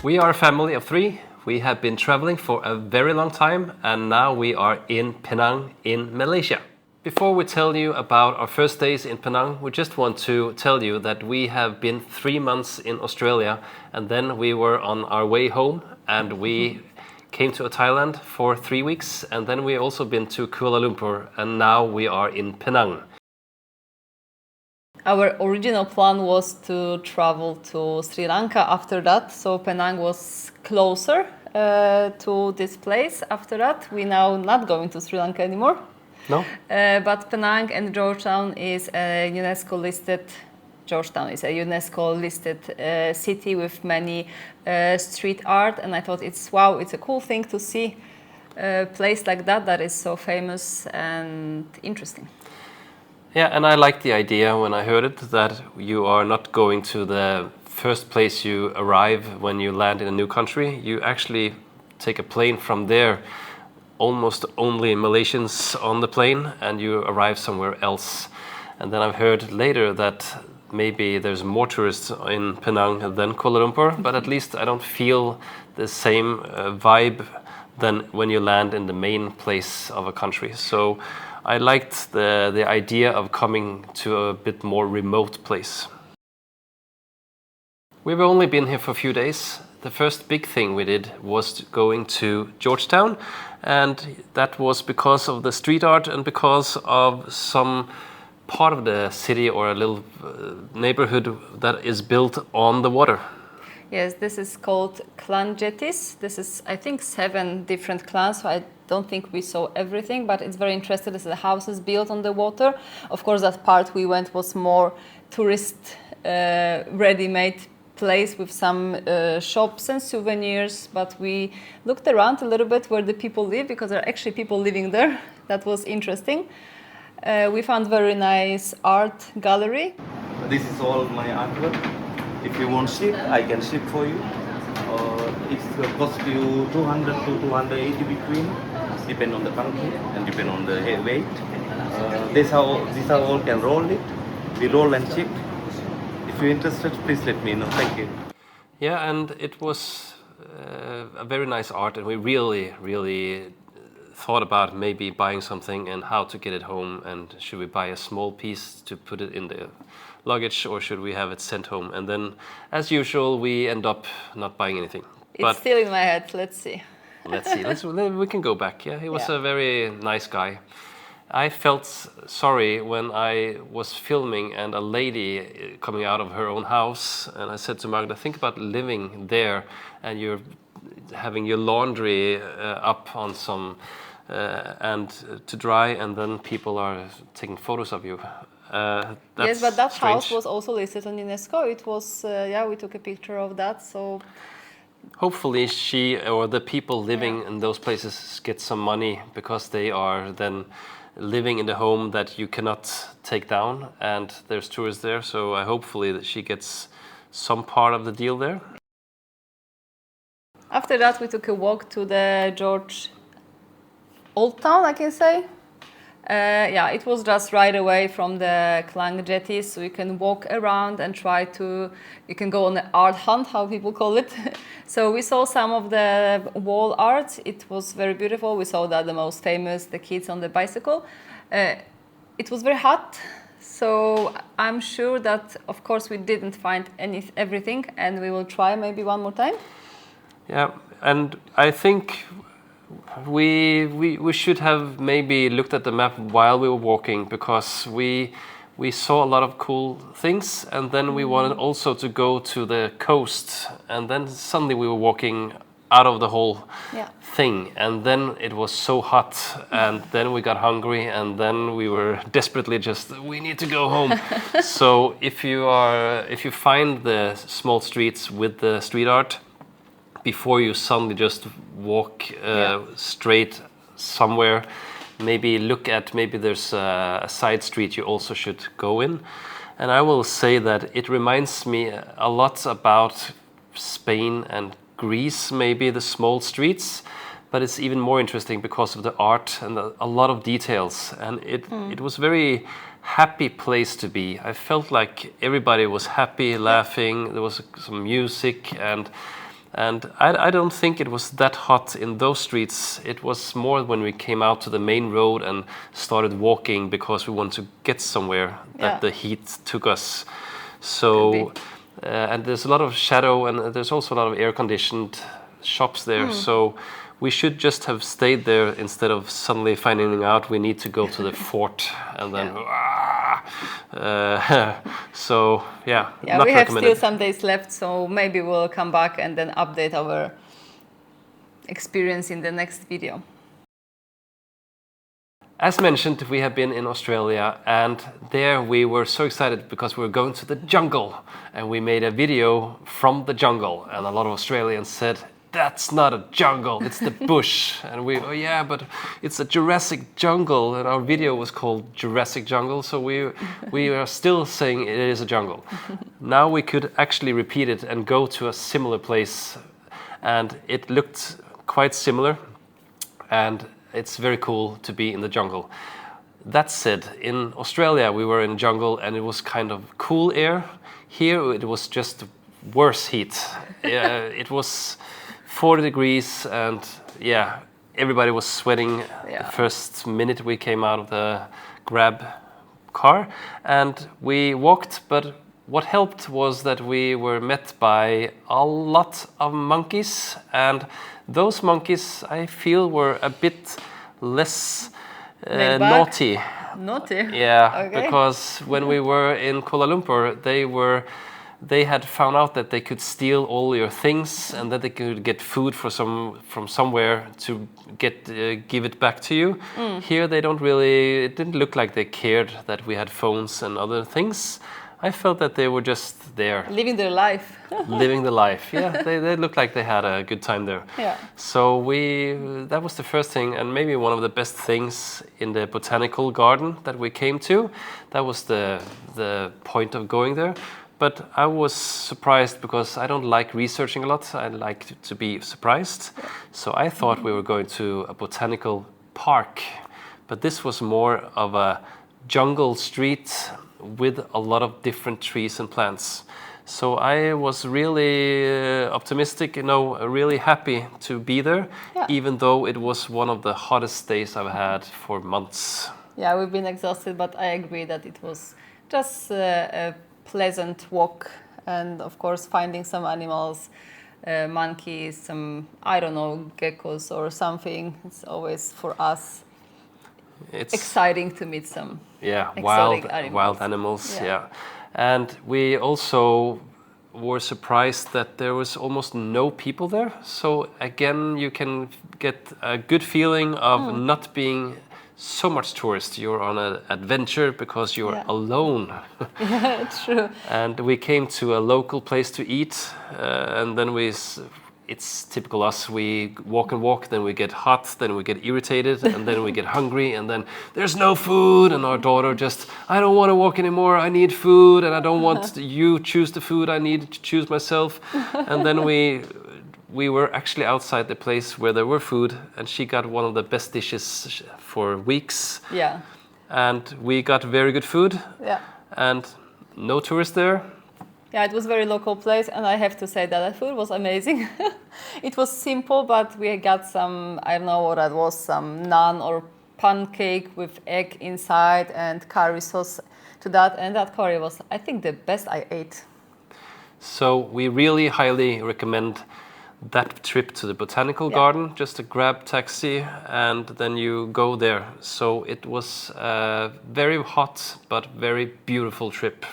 We are a family of 3. We have been traveling for a very long time and now we are in Penang in Malaysia. Before we tell you about our first days in Penang, we just want to tell you that we have been 3 months in Australia and then we were on our way home and we came to Thailand for 3 weeks and then we also been to Kuala Lumpur and now we are in Penang. Our original plan was to travel to Sri Lanka after that, so Penang was closer to this place. After that, we're now not going to Sri Lanka anymore. No? But Penang and Georgetown is a UNESCO-listed. Georgetown is a UNESCO-listed city with many street art, and I thought it's a cool thing to see a place like that is so famous and interesting. Yeah, and I liked the idea when I heard it that you are not going to the first place you arrive when you land in a new country. You actually take a plane from there, almost only Malaysians on the plane, and you arrive somewhere else. And then I've heard later that maybe there's more tourists in Penang than Kuala Lumpur, but at least I don't feel the same vibe than when you land in the main place of a country. So I liked the idea of coming to a bit more remote place. We've only been here for a few days. The first big thing we did was going to Georgetown, and that was because of the street art and because of some part of the city or a little neighborhood that is built on the water. Yes, this is called Clan Jetties. This is, I think, 7 different clans, so I don't think we saw everything, but it's very interesting. This is the houses built on the water. Of course, that part we went was more tourist ready-made place with some shops and souvenirs, but we looked around a little bit where the people live, because there are actually people living there. That was interesting. We found very nice art gallery. This is all my artwork. If you want ship, I can ship for you. It cost you 200 to 280 between, depend on the country and depend on the weight. These are all can roll it. We roll and ship. If you're interested, please let me know. Thank you. Yeah, and it was a very nice art, and we really thought about maybe buying something and how to get it home, and should we buy a small piece to put it in the luggage or should we have it sent home? And then, as usual, we end up not buying anything. It's still in my head. Let's see. Let's see. We can go back. Yeah, he was a very nice guy. I felt sorry when I was filming and a lady coming out of her own house, and I said to Magda, think about living there and you're having your laundry up on some and to dry, and then people are taking photos of you. Yes, but that strange. house was also listed on UNESCO. It was, we took a picture of that. So hopefully she or the people living in those places get some money, because they are then living in the home that you cannot take down, and there's tourists there. So hopefully that she gets some part of the deal there. After that, we took a walk to the Old Town, I can say. It was just right away from the Clan Jetties, so you can walk around and you can go on an art hunt, how people call it. So we saw some of the wall art. It was very beautiful. We saw that the most famous, the kids on the bicycle. It was very hot, so I'm sure that, of course, we didn't find everything, and we will try maybe one more time. Yeah, and I think we should have maybe looked at the map while we were walking, because we saw a lot of cool things, and then we wanted also to go to the coast, and then suddenly we were walking out of the whole thing, and then it was so hot, and then we got hungry, and then we were desperately we need to go home. So if you find the small streets with the street art, before you suddenly just walk straight somewhere, maybe there's a side street you also should go in. And I will say that it reminds me a lot about Spain and Greece, maybe the small streets, but it's even more interesting because of the art and a lot of details. And it was very happy place to be. I felt like everybody was happy, laughing. There was some music, and And I don't think it was that hot in those streets. It was more when we came out to the main road and started walking because we wanted to get somewhere that the heat took us. So, and there's a lot of shadow, and there's also a lot of air-conditioned shops there. So we should just have stayed there instead of suddenly finding out we need to go to the fort and then. So yeah, not we have recommended. still some days left, so maybe we'll come back and then update our experience in the next video. As mentioned, we have been in Australia, and there we were so excited because we were going to the jungle, and we made a video from the jungle, and a lot of Australians said, "That's not a jungle, it's the bush." And we, "Oh yeah, but it's a Jurassic jungle," and our video was called Jurassic Jungle, so we are still saying it is a jungle. Now we could actually repeat it and go to a similar place, and it looked quite similar, and it's very cool to be in the jungle. That said, in Australia we were in a jungle and it was kind of cool air. Here it was just worse heat. It was 40 degrees and everybody was sweating the first minute we came out of the Grab car, and we walked, but what helped was that we were met by a lot of monkeys, and those monkeys I feel were a bit less naughty. Naughty? Yeah, okay. Because when we were in Kuala Lumpur, they had found out that they could steal all your things and that they could get food from somewhere to give it back to you. Here they don't really, it didn't look like they cared that we had phones and other things. I felt that they were just there. Living their life. Living the life, yeah. They looked like they had a good time there. Yeah. So that was the first thing, and maybe one of the best things in the botanical garden that we came to. That was the point of going there. But I was surprised because I don't like researching a lot. I like to be surprised. Yeah. So I thought we were going to a botanical park, but this was more of a jungle street with a lot of different trees and plants. So I was really optimistic, really happy to be there, even though it was one of the hottest days I've had for months. Yeah, we've been exhausted, but I agree that it was just a pleasant walk, and of course finding some animals, monkeys, some, I don't know, geckos or something. It's always for us exciting to meet some wild animals. And we also were surprised that there was almost no people there. So again, you can get a good feeling of not being so much tourist. You're on an adventure because you're alone. Yeah, true. And we came to a local place to eat, and then it's typical us. We walk and walk, then we get hot, then we get irritated, and then we get hungry, and then there's no food, and our daughter just, I don't want to walk anymore, I need food, and I don't want you choose the food, I need to choose myself. And then we were actually outside the place where there were food, and she got one of the best dishes for weeks. Yeah. And we got very good food. Yeah. And no tourists there. Yeah, it was a very local place, and I have to say that the food was amazing. It was simple, but we got some, I don't know what that was, some naan or pancake with egg inside and curry sauce to that, and that curry was, I think, the best I ate. So we really highly recommend that trip to the botanical garden, just a Grab taxi, and then you go there. So it was a very hot but very beautiful trip.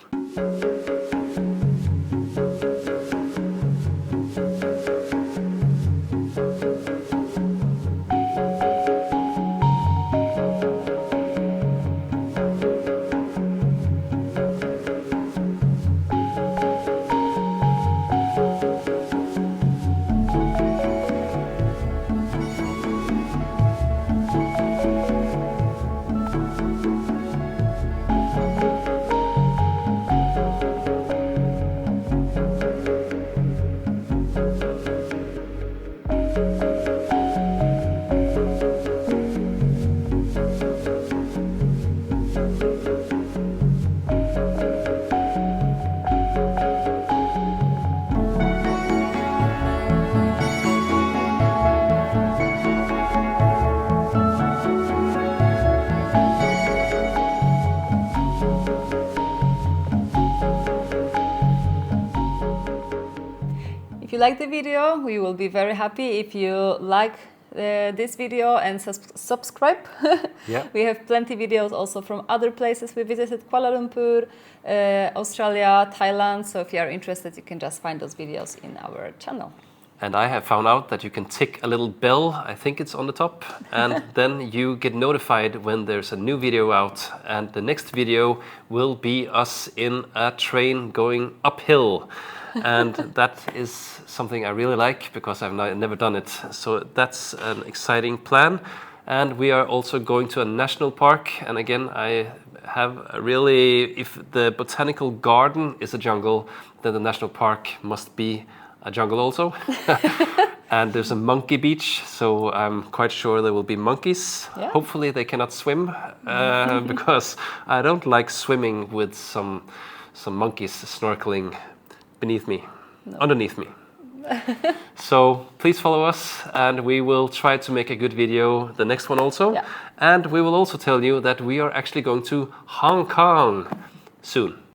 If you like the video, we will be very happy if you like this video and subscribe. Yeah. We have plenty videos also from other places. We visited Kuala Lumpur, Australia, Thailand. So if you are interested, you can just find those videos in our channel. And I have found out that you can tick a little bell, I think it's on the top, and then you get notified when there's a new video out. And the next video will be us in a train going uphill. And that is something I really like because I've never done it. So that's an exciting plan. And we are also going to a national park. And again, I have really, if the botanical garden is a jungle, then the national park must be a jungle also. And there's a monkey beach, so I'm quite sure there will be monkeys. Yeah. Hopefully they cannot swim, because I don't like swimming with some monkeys snorkeling beneath me, underneath me. So please follow us, and we will try to make a good video, the next one also. Yeah. And we will also tell you that we are actually going to Hong Kong soon.